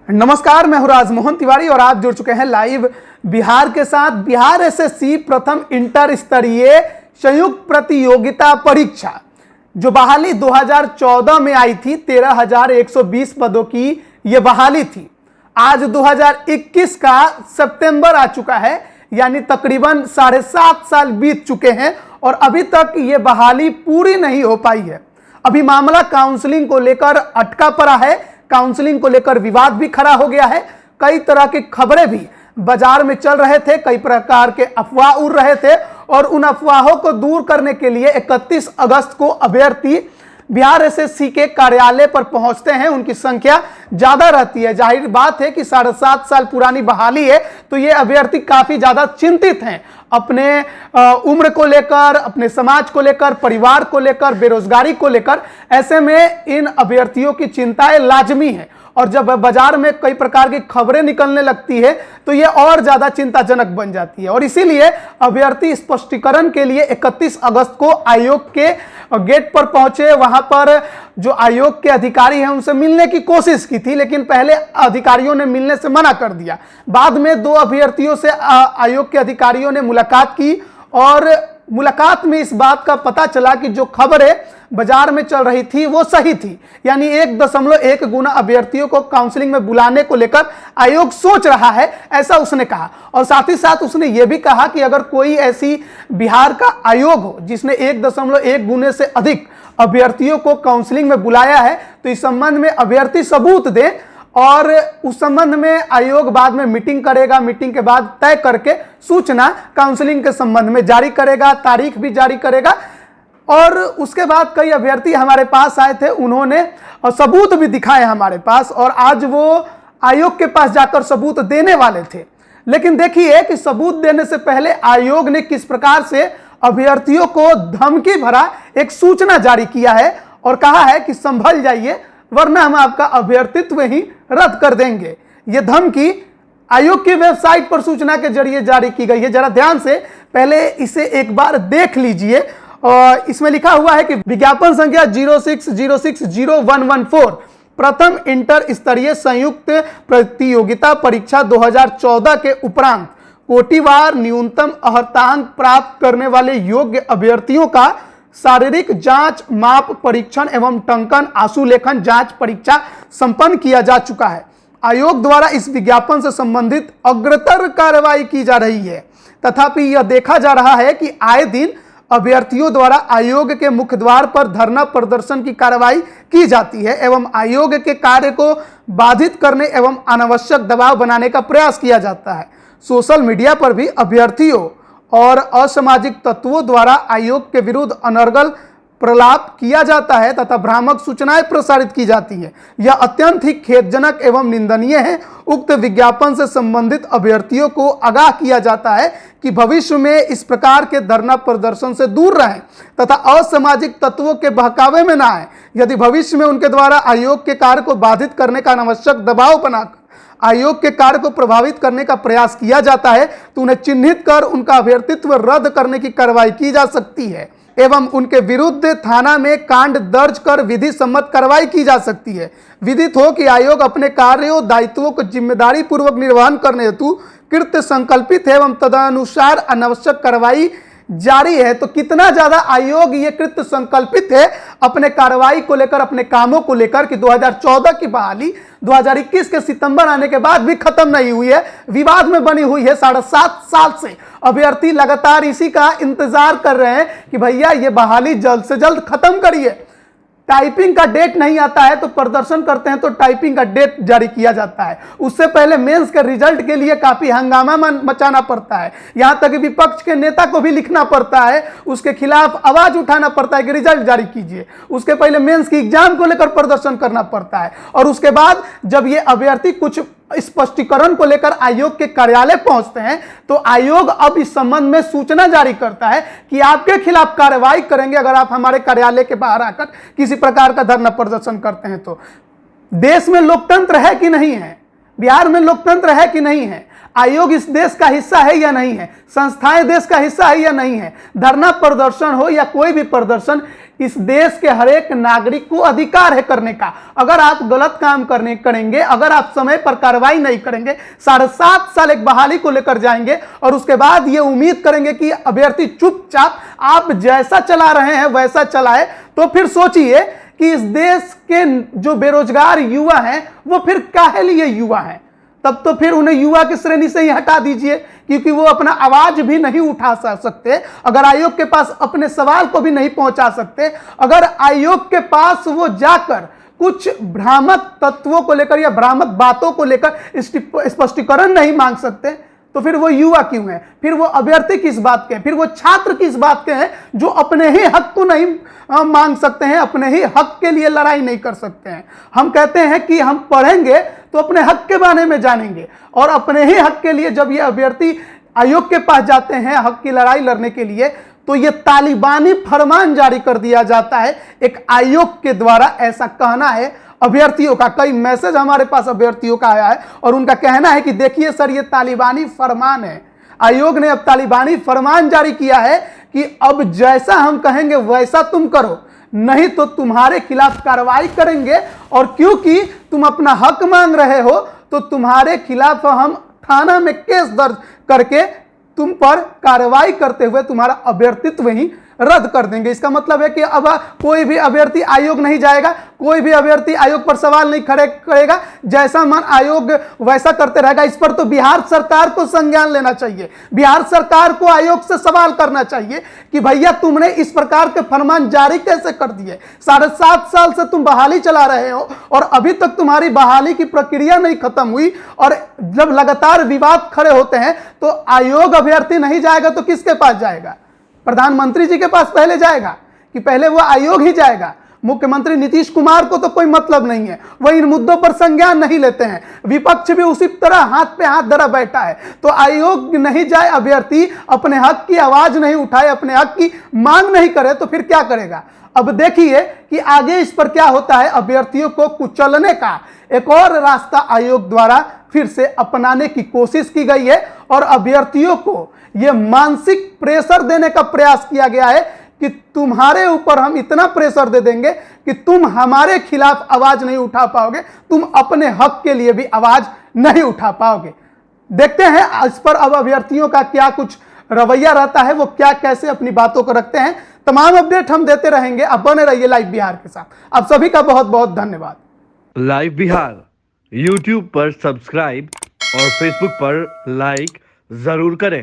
नमस्कार, मैं हूं राजमोहन तिवारी और आप जुड़ चुके हैं लाइव बिहार के साथ। बिहार एसएससी प्रथम इंटर स्तरीय संयुक्त प्रतियोगिता परीक्षा जो बहाली 2014 में आई थी, 13,120 पदों की यह बहाली थी। आज 2021 का सितंबर आ चुका है, यानी तकरीबन 7.5 साल बीत चुके हैं और अभी तक ये बहाली पूरी नहीं हो पाई है। अभी मामला काउंसलिंग को लेकर अटका पड़ा है, काउंसलिंग को लेकर विवाद भी खड़ा हो गया है। कई तरह की खबरें भी बाजार में चल रहे थे, कई प्रकार के अफवाह उड़ रहे थे और उन अफवाहों को दूर करने के लिए 31 अगस्त को अभ्यर्थी बिहार एसएससी के कार्यालय पर पहुंचते हैं। उनकी संख्या ज्यादा रहती है, जाहिर बात है कि 7.5 साल पुरानी बहाली है, तो ये अभ्यर्थी काफी ज्यादा चिंतित हैं अपने उम्र को लेकर, अपने समाज को लेकर, परिवार को लेकर, बेरोजगारी को लेकर। ऐसे में इन अभ्यर्थियों की चिंताएं लाजमी है और जब बाजार में कई प्रकार की खबरें निकलने लगती है तो ये और ज्यादा चिंताजनक बन जाती है। और इसीलिए अभ्यर्थी स्पष्टीकरण के लिए 31 अगस्त को आयोग के गेट पर पहुंचे। वहां पर जो आयोग के अधिकारी हैं उनसे मिलने की कोशिश की थी, लेकिन पहले अधिकारियों ने मिलने से मना कर दिया। बाद में 2 अभ्यर्थियों से आयोग के अधिकारियों ने मुलाकात की और मुलाकात में इस बात का पता चला कि जो खबरें बाजार में चल रही थी वो सही थी, यानी 1.1 गुना अभ्यर्थियों को काउंसलिंग में बुलाने को लेकर आयोग सोच रहा है, ऐसा उसने कहा। और साथ ही साथ उसने ये भी कहा कि अगर कोई ऐसी बिहार का आयोग हो जिसने 1.1 गुने से अधिक अभ्यर्थियों को काउंसलिंग में बुलाया है तो इस संबंध में अभ्यर्थी सबूत दे और उस संबंध में आयोग बाद में मीटिंग करेगा। मीटिंग के बाद तय करके सूचना काउंसलिंग के संबंध में जारी करेगा, तारीख भी जारी करेगा। और उसके बाद कई अभ्यर्थी हमारे पास आए थे, उन्होंने सबूत भी दिखाए हमारे पास और आज वो आयोग के पास जाकर सबूत देने वाले थे। लेकिन देखिए कि सबूत देने से पहले आयोग ने किस प्रकार से अभ्यर्थियों को धमकी भरा एक सूचना जारी किया है और कहा है कि संभल जाइए वरना हम आपका अभ्यर्थित्व ही रद्द कर देंगे। यह धमकी आयोग की वेबसाइट पर सूचना के जरिए जारी की गई है। जरा ध्यान से पहले इसे एक बार देख लीजिए। और इसमें लिखा हुआ है कि विज्ञापन संख्या 06060114 प्रथम इंटर स्तरीय संयुक्त प्रतियोगिता परीक्षा 2014 के उपरांत कोटिवार न्यूनतम अर्हतांक प्राप्त करने वाले योग्य अभ्यर्थियों का शारीरिक जांच, माप परीक्षण एवं टंकन आशुलेखन जांच परीक्षा संपन्न किया जा चुका है। आयोग द्वारा इस विज्ञापन से संबंधित अग्रतर कार्रवाई की जा रही है। तथापि यह देखा जा रहा है कि आए दिन अभ्यर्थियों द्वारा आयोग के मुख्य द्वार पर धरना प्रदर्शन की कार्रवाई की जाती है एवं आयोग के कार्य को बाधित करने एवं अनावश्यक दबाव बनाने का प्रयास किया जाता है। सोशल मीडिया पर भी अभ्यर्थियों और असामाजिक तत्वों द्वारा आयोग के विरुद्ध अनर्गल प्रलाप किया जाता है तथा भ्रामक सूचनाएं प्रसारित की जाती है। यह अत्यंत ही खेदजनक एवं निंदनीय है। उक्त विज्ञापन से संबंधित अभ्यर्थियों को आगाह किया जाता है कि भविष्य में इस प्रकार के धरना प्रदर्शन से दूर रहें तथा असामाजिक तत्वों के बहकावे में ना आए। यदि भविष्य में उनके द्वारा आयोग के कार्य को बाधित करने का अनावश्यक दबाव बनाकर आयोग के कार्य को प्रभावित करने का प्रयास किया जाता है तो उन्हें चिन्हित कर उनका अभ्यर्थित्व रद्द करने की कार्रवाई की जा सकती है एवं उनके विरुद्ध थाना में कांड दर्ज कर विधि सम्मत कार्रवाई की जा सकती है। विदित हो कि आयोग अपने कार्यों दायित्वों को जिम्मेदारी पूर्वक निर्वहन करने हेतु कृत संकल्पित है एवं तदनुसार अनावश्यक कार्रवाई जारी है। तो कितना ज्यादा आयोग ये कृत संकल्पित है अपने कार्रवाई को लेकर, अपने कामों को लेकर कि 2014 की बहाली 2021 के सितंबर आने के बाद भी खत्म नहीं हुई है, विवाद में बनी हुई है। 7.5 साल से अभ्यर्थी लगातार इसी का इंतजार कर रहे हैं कि भैया ये बहाली जल्द से जल्द खत्म करिए। टाइपिंग का डेट नहीं आता है तो प्रदर्शन करते हैं तो टाइपिंग का डेट जारी किया जाता है। उससे पहले मेंस के रिजल्ट के लिए काफी हंगामा मचाना पड़ता है, यहां तक कि विपक्ष के नेता को भी लिखना पड़ता है, उसके खिलाफ आवाज उठाना पड़ता है कि रिजल्ट जारी कीजिए। उसके पहले मेंस की एग्जाम को लेकर प्रदर्शन करना पड़ता है और उसके बाद जब ये अभ्यर्थी कुछ स्पष्टीकरण को लेकर आयोग के कार्यालय पहुंचते हैं तो आयोग अब इस संबंध में सूचना जारी करता है कि आपके खिलाफ कार्रवाई करेंगे अगर आप हमारे कार्यालय के बाहर आकर किसी प्रकार का धरना प्रदर्शन करते हैं। तो देश में लोकतंत्र है कि नहीं है, बिहार में लोकतंत्र है कि नहीं है। आयोग इस देश का हिस्सा है या नहीं है, संस्थाएं देश का हिस्सा है या नहीं है। धरना प्रदर्शन हो या कोई भी प्रदर्शन, इस देश के हर एक नागरिक को अधिकार है करने का। अगर आप गलत काम करेंगे, अगर आप समय पर कार्रवाई नहीं करेंगे, 7.5 साल एक बहाली को लेकर जाएंगे और उसके बाद ये उम्मीद करेंगे कि अभ्यर्थी चुपचाप आप जैसा चला रहे हैं वैसा चलाए, तो फिर सोचिए कि इस देश के जो बेरोजगार युवा हैं वो फिर काहे लिए युवा हैं। तब तो फिर उन्हें युवा की श्रेणी से ही हटा दीजिए, क्योंकि वो अपना आवाज भी नहीं उठा सकते। अगर आयोग के पास अपने सवाल को भी नहीं पहुंचा सकते, अगर आयोग के पास वो जाकर कुछ भ्रामक तत्वों को लेकर या भ्रामक बातों को लेकर स्पष्टीकरण नहीं मांग सकते, तो फिर वो युवा क्यों है, फिर वो अभ्यर्थी किस बात के हैं, फिर वो छात्र किस बात के हैं जो अपने ही हक को नहीं मांग सकते हैं, अपने ही हक के लिए लड़ाई नहीं कर सकते हैं। हम कहते हैं कि हम पढ़ेंगे तो अपने हक के बारे में जानेंगे, और अपने ही हक के लिए जब ये अभ्यर्थी आयोग के पास जाते हैं हक की लड़ाई लड़ने के लिए, तो ये तालिबानी फरमान जारी कर दिया जाता है एक आयोग के द्वारा। ऐसा कहना है अभ्यर्थियों का। कई मैसेज हमारे पास अभ्यर्थियों का आया है और उनका कहना है कि देखिए सर, ये तालिबानी फरमान है। आयोग ने अब तालिबानी फरमान जारी किया है कि अब जैसा हम कहेंगे वैसा तुम करो, नहीं तो तुम्हारे खिलाफ कार्रवाई करेंगे, और क्योंकि तुम अपना हक मांग रहे हो तो तुम्हारे खिलाफ हम थाना में केस दर्ज करके तुम पर कार्रवाई करते हुए तुम्हारा अभ्यर्थित्व ही रद्द कर देंगे। इसका मतलब है कि अब कोई भी अभ्यर्थी आयोग नहीं जाएगा, कोई भी अभ्यर्थी आयोग पर सवाल नहीं खड़े करेगा, जैसा मन आयोग वैसा करते रहेगा। इस पर तो बिहार सरकार को संज्ञान लेना चाहिए, बिहार सरकार को आयोग से सवाल करना चाहिए कि भैया तुमने इस प्रकार के फरमान जारी कैसे कर दिए। 7.5 साल से तुम बहाली चला रहे हो और अभी तक तुम्हारी बहाली की प्रक्रिया नहीं खत्म हुई, और जब लगातार विवाद खड़े होते हैं तो आयोग अभ्यर्थी नहीं जाएगा तो किसके पास जाएगा? प्रधानमंत्री जी के पास पहले जाएगा कि पहले वो आयोग ही जाएगा? मुख्यमंत्री नीतीश कुमार को तो कोई मतलब नहीं है, वो इन मुद्दों पर संज्ञान नहीं लेते हैं। विपक्ष भी उसी तरह हाथ पे हाथ धरा बैठा है। तो आयोग नहीं जाए, अभ्यर्थी अपने हक की आवाज नहीं उठाए, अपने हक की मांग नहीं करे, तो फिर क्या करेगा? अब देखिए कि आगे इस पर क्या होता है। अभ्यर्थियों को कुचलने का एक और रास्ता आयोग द्वारा फिर से अपनाने की कोशिश की गई है, और अभ्यर्थियों को यह मानसिक प्रेशर देने का प्रयास किया गया है कि तुम्हारे ऊपर हम इतना प्रेशर दे देंगे कि तुम हमारे खिलाफ आवाज नहीं उठा पाओगे, तुम अपने हक के लिए भी आवाज नहीं उठा पाओगे। देखते हैं इस पर अब अभ्यर्थियों का क्या कुछ रवैया रहता है, वो क्या कैसे अपनी बातों को रखते हैं। तमाम अपडेट हम देते रहेंगे। अब बने रहिए लाइव बिहार के साथ। आप सभी का बहुत बहुत धन्यवाद। लाइव बिहार YouTube पर सब्सक्राइब और Facebook पर लाइक जरूर करें।